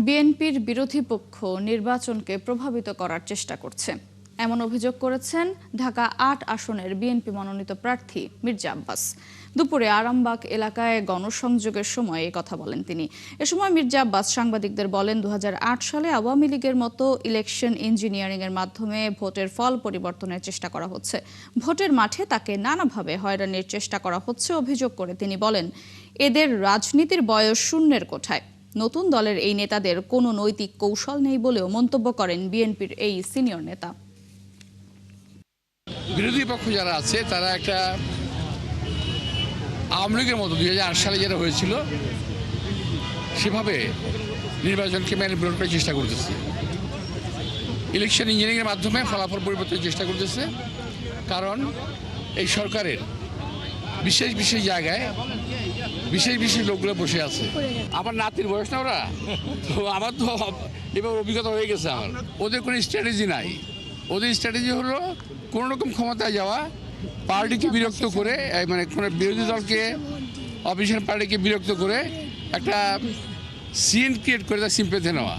বিএনপির বিরোধী পক্ষ নির্বাচনকে প্রভাবিত করার চেষ্টা করছে, এমন অভিযোগ করেছেন ঢাকা ৮ আসনের বিএনপি মনোনীত প্রার্থী মির্জা আব্বাস। দুপুরে আরামবাগ এলাকায় গণসংযোগের সময় এই কথা বলেন তিনি। এ সময় মির্জা আব্বাস সাংবাদিকদের বলেন, ২০০৮ সালে আওয়ামী লীগের মতো ইলেকশন ইঞ্জিনিয়ারিং এর মাধ্যমে ভোটের ফল পরিবর্তনের চেষ্টা করা হচ্ছে। ভোটের মাঠে তাকে নানাভাবে হয়রানির চেষ্টা করা হচ্ছে অভিযোগ করে তিনি বলেন, এদের রাজনীতির বয়স শূন্যের কোঠায়। নতুন দলের এই নেতাদের কোনো নৈতিক কৌশল নেই বলেও মন্তব্য করেন বিএনপির এই সিনিয়র নেতা। বিরোধী পক্ষ যারা আছে তারা একটা আওয়ামী লীগের মতো ২০০৮ সালে যেটা হয়েছিল সেভাবে নির্বাচনকে ম্যানিপুলেট করার চেষ্টা করতেছে। ইলেকশন ইঞ্জিনিয়ারিংয়ের মাধ্যমে ফলাফল পরিবর্তনের চেষ্টা করতেছে। কারণ এই সরকারের বিশেষ বিশেষ জায়গায় বিশেষ বিশেষ লোকগুলো বসে আছে। আমার নাতির বয়স না ওরা, তো আমার তো এবার অভিজ্ঞতা হয়ে গেছে। আমার ওদের কোনো স্ট্র্যাটেজি নাই। ওদের স্ট্র্যাটেজি হলো কোনো রকম ক্ষমতায় যাওয়া, পার্টিকে বিরক্ত করে, মানে কোনো বিরোধী দলকে, অপোজিশন পার্টিকে বিরক্ত করে একটা সিন ক্রিয়েট করে তার সিম্পেথি নেওয়া।